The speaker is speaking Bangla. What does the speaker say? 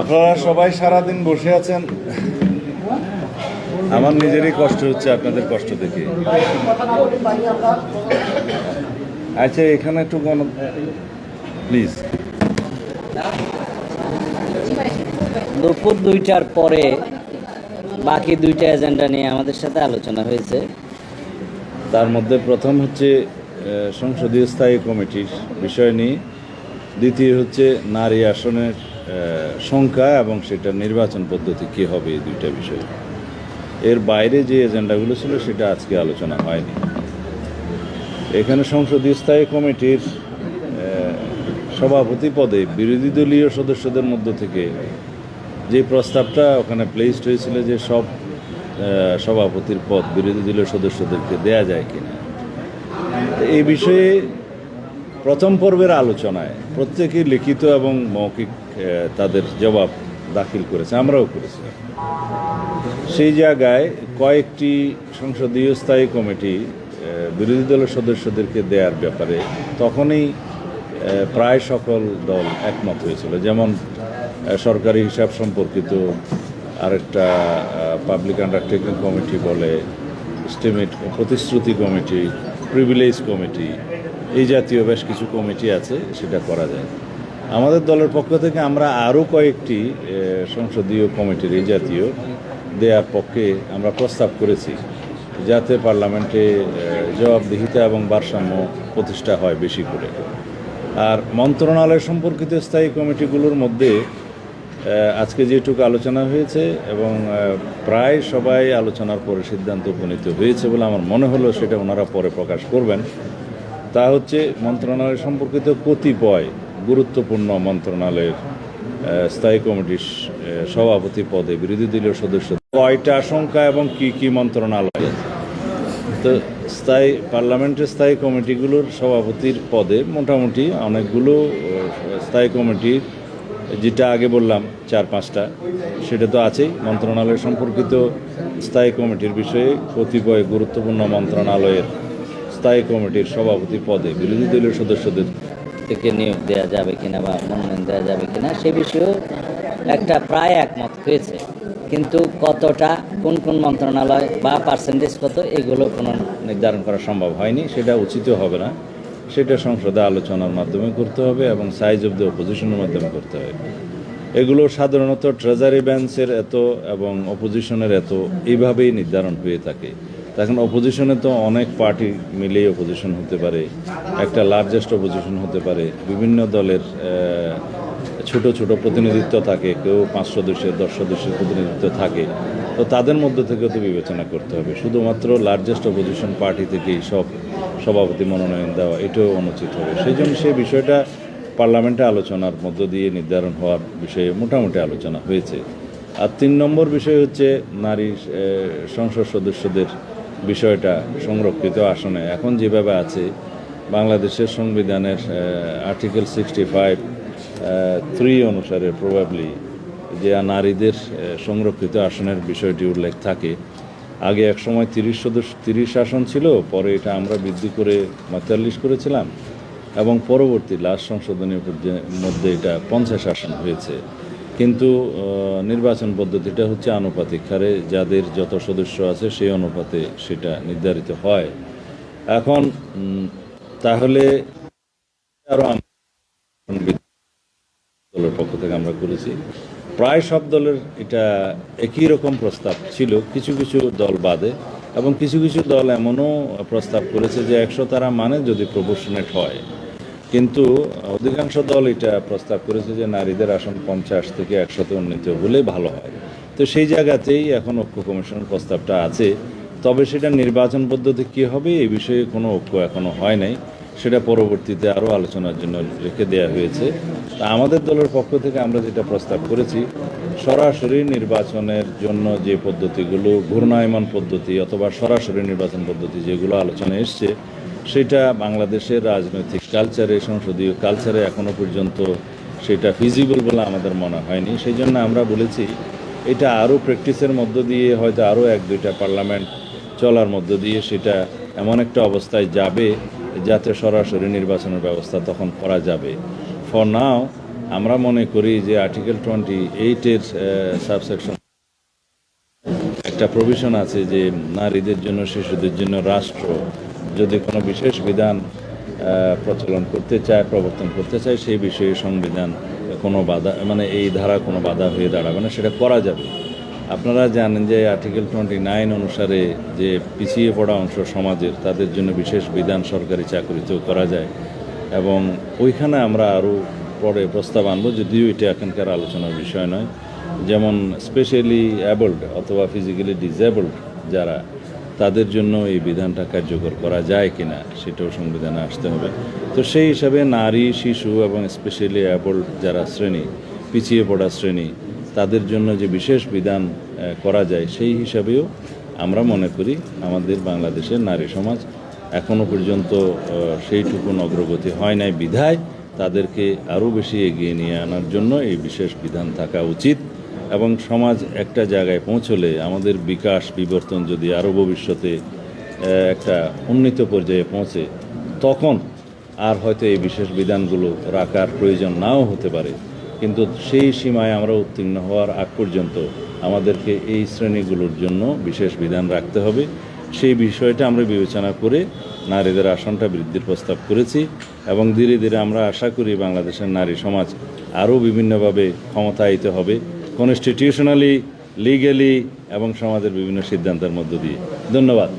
আপনারা সবাই সারাদিন বসে আছেন, আমার নিজেরই কষ্ট হচ্ছে আপনাদের কষ্ট দেখে। আচ্ছা, এখানে একটু প্লিজ। দুপুর 2টার পরে বাকি 2টা এজেন্ডা নিয়ে আমাদের সাথে আলোচনা হয়েছে। তার মধ্যে প্রথম হচ্ছে সংসদীয় স্থায়ী কমিটির বিষয় নিয়ে, দ্বিতীয় হচ্ছে নারী আসনের সংখ্যা এবং সেটার নির্বাচন পদ্ধতি কী হবে, এই দুইটা বিষয়। এর বাইরে যে এজেন্ডাগুলো ছিল সেটা আজকে আলোচনা হয়নি। এখানে সংসদীয় স্থায়ী কমিটির সভাপতি পদে বিরোধী দলীয় সদস্যদের মধ্য থেকে যে প্রস্তাবটা ওখানে প্লেসড হয়েছিল যে সব সভাপতির পদ বিরোধী দলীয় সদস্যদেরকে দেয়া যায় কিনা, এই বিষয়ে প্রথম পর্বের আলোচনায় প্রত্যেকেই লিখিত এবং মৌখিক তাদের জবাব দাখিল করেছে, আমরাও করেছিলাম। সেই জায়গায় কয়েকটি সংসদীয় স্থায়ী কমিটি বিরোধী দলের সদস্যদেরকে দেওয়ার ব্যাপারে তখনই প্রায় সকল দল একমত হয়েছিল। যেমন সরকারি হিসাব সম্পর্কিত আরেকটা পাবলিক আন্ডারটেকিং কমিটি বলে, এস্টিমেট প্রতিশ্রুতি কমিটি, প্রিভিলেজ কমিটি, এই জাতীয় বেশ কিছু কমিটি আছে, সেটা করা যায়। আমাদের দলের পক্ষ থেকে আমরা আরও কয়েকটি সংসদীয় কমিটির এই জাতীয় দেওয়ার পক্ষে আমরা প্রস্তাব করেছি, যাতে পার্লামেন্টে জবাবদিহিতা এবং ভারসাম্য প্রতিষ্ঠা হয় বেশি করে। আর মন্ত্রণালয় সম্পর্কিত স্থায়ী কমিটিগুলোর মধ্যে আজকে যেটুকু আলোচনা হয়েছে এবং প্রায় সবাই আলোচনার পরে সিদ্ধান্ত উপনীত হয়েছে বলে আমার মনে হলো, সেটা ওনারা পরে প্রকাশ করবেন। তা হচ্ছে মন্ত্রণালয় সম্পর্কিত কতিপয় গুরুত্বপূর্ণ মন্ত্রণালয়ের স্থায়ী কমিটির সভাপতি পদে বিরোধী দলীয় সদস্য কয়টা সংখ্যা এবং কি কি মন্ত্রণালয়। তো পার্লামেন্টের স্থায়ী কমিটিগুলোর সভাপতির পদে মোটামুটি অনেকগুলো স্থায়ী কমিটির, যেটা আগে বললাম 4-5টা, সেটা তো আছেই। মন্ত্রণালয় সম্পর্কিত স্থায়ী কমিটির বিষয়ে কতিপয় গুরুত্বপূর্ণ মন্ত্রণালয়ের স্থায়ী কমিটির সভাপতি পদে বিরোধী দলীয় সদস্যদের থেকে নিয়োগ দেওয়া যাবে কিনা বা মনোনয়ন দেওয়া যাবে কিনা সে বিষয়েও একটা প্রায় একমত হয়েছে, কিন্তু কতটা, কোন কোন মন্ত্রণালয় বা পার্সেন্টেজ কত, এগুলো কোনো নির্ধারণ করা সম্ভব হয়নি। সেটা উচিত হবে না, সেটা সংসদে আলোচনার মাধ্যমে করতে হবে এবং সাইজ অব দ্য অপোজিশনের মাধ্যমে করতে হবে। এগুলো সাধারণত ট্রেজারি বেঞ্চের এত এবং অপোজিশনের এত, এইভাবেই নির্ধারণ হয়ে থাকে। এখন অপোজিশনে তো অনেক পার্টি মিলেই অপোজিশন হতে পারে, একটা লার্জেস্ট অপোজিশন হতে পারে, বিভিন্ন দলের ছোট ছোট প্রতিনিধিত্ব থাকে, কেউ 5 সদস্যের 10 সদস্যের প্রতিনিধিত্ব থাকে। তো তাদের মধ্যে থেকেও তো বিবেচনা করতে হবে। শুধুমাত্র লার্জেস্ট অপোজিশন পার্টি থেকেই সব সভাপতি মনোনয়ন দেওয়া, এটাও অনুচিত হবে। সেই জন্য সেই বিষয়টা পার্লামেন্টে আলোচনার মধ্য দিয়ে নির্ধারণ হওয়ার বিষয়ে মোটামুটি আলোচনা হয়েছে। আর 3 নম্বর বিষয় হচ্ছে নারী সংসদ সদস্যদের বিষয়টা। সংরক্ষিত আসনে এখন যেভাবে আছে, বাংলাদেশের সংবিধানের আর্টিকেল 65(3) অনুসারে প্রবাবলি যে নারীদের সংরক্ষিত আসনের বিষয়টি উল্লেখ থাকে। আগে এক সময় 30 আসন ছিল, পরে এটা আমরা বৃদ্ধি করে 45 করেছিলাম এবং পরবর্তী লাস্ট সংশোধনীর মধ্যে এটা 50 আসন হয়েছে। কিন্তু নির্বাচন পদ্ধতিটা হচ্ছে আনুপাতিক হারে, যাদের যত সদস্য আছে সেই অনুপাতে সেটা নির্ধারিত হয়। এখন তাহলে আরও দলের পক্ষ থেকে আমরা করেছি, প্রায় সব দলের এটা একই রকম প্রস্তাব ছিল, কিছু কিছু দল বাদে। এবং কিছু কিছু দল এমনও প্রস্তাব করেছে যে 100 তারা মানে যদি প্রপোর্শনেট হয়, কিন্তু অধিকাংশ দল এটা প্রস্তাব করেছে যে নারীদের আসন 50 থেকে 100-তে উন্নীত হলে ভালো হয়। তো সেই জায়গাতেই এখন ঐক্য কমিশনের প্রস্তাবটা আছে। তবে সেটা নির্বাচন পদ্ধতি কী হবে, এই বিষয়ে কোনো ঐক্য এখনও হয় নাই, সেটা পরবর্তীতে আরও আলোচনার জন্য রেখে দেওয়া হয়েছে। তা আমাদের দলের পক্ষ থেকে আমরা যেটা প্রস্তাব করেছি, সরাসরি নির্বাচনের জন্য যে পদ্ধতিগুলো, ঘূর্ণায়মান পদ্ধতি অথবা সরাসরি নির্বাচন পদ্ধতি যেগুলো আলোচনায় এসছে, সেটা বাংলাদেশের রাজনৈতিক কালচারে, সংসদীয় কালচারে এখনও পর্যন্ত সেটা ফিজিবল বলে আমাদের মনে হয়নি। সেই জন্য আমরা বলেছি এটা আরও প্র্যাকটিসের মধ্য দিয়ে, হয়তো আরও 1-2টা পার্লামেন্ট চলার মধ্য দিয়ে সেটা এমন একটা অবস্থায় যাবে যাতে সরাসরি নির্বাচনের ব্যবস্থা তখন করা যাবে। ফর নাও আমরা মনে করি যে আর্টিকেল 28-এর সাবসেকশন একটা প্রভিশন আছে যে নারীদের জন্য, শিশুদের জন্য রাষ্ট্র যদি কোনো বিশেষ বিধান প্রচলন করতে চায়, প্রবর্তন করতে চায়, সেই বিষয়ে সংবিধান কোনো বাধা, মানে এই ধারা কোনো বাধা হয়ে দাঁড়াবে না, সেটা করা যাবে। আপনারা জানেন যে আর্টিকেল 29 অনুসারে যে পিছিয়ে পড়া অংশ সমাজের, তাদের জন্য বিশেষ বিধান সরকারি চাকরিতেও করা যায়, এবং ওইখানে আমরা আরও পরে প্রস্তাব আনবো, যদিও এটা এখানকার আলোচনার বিষয় নয়। যেমন স্পেশালি অ্যাবল্ড অথবা ফিজিক্যালি ডিসেবলড যারা, তাদের জন্য এই বিধানটা কার্যকর করা যায় কিনা সেটাও সংবিধানে আসতে হবে। তো সেই হিসাবে নারী, শিশু এবং স্পেশালি অ্যাবল্ড যারা শ্রেণী, পিছিয়ে পড়া শ্রেণী, তাদের জন্য যে বিশেষ বিধান করা যায়, সেই হিসাবেও আমরা মনে করি আমাদের বাংলাদেশের নারী সমাজ এখনও পর্যন্ত সেইটুকুন অগ্রগতি হয় নাই, বিধায় তাদেরকে আরও বেশি এগিয়ে নিয়ে আনার জন্য এই বিশেষ বিধান থাকা উচিত। এবং সমাজ একটা জায়গায় পৌঁছলে, আমাদের বিকাশ বিবর্তন যদি আরও ভবিষ্যতে একটা উন্নীত পর্যায়ে পৌঁছে, তখন আর হয়তো এই বিশেষ বিধানগুলো রাখার প্রয়োজন নাও হতে পারে। কিন্তু সেই সীমায় আমরা উত্তীর্ণ হওয়ার আগ পর্যন্ত আমাদেরকে এই শ্রেণীগুলোর জন্য বিশেষ বিধান রাখতে হবে। সেই বিষয়টা আমরা বিবেচনা করে নারীদের আসনটা বৃদ্ধির প্রস্তাব করেছি, এবং ধীরে ধীরে আমরা আশা করি বাংলাদেশের নারী সমাজ আরও বিভিন্নভাবে ক্ষমতায়িত হবে, কনস্টিটিউশনালি, লিগ্যালি এবং সমাজের বিভিন্ন সিদ্ধান্তের মধ্য দিয়ে। ধন্যবাদ।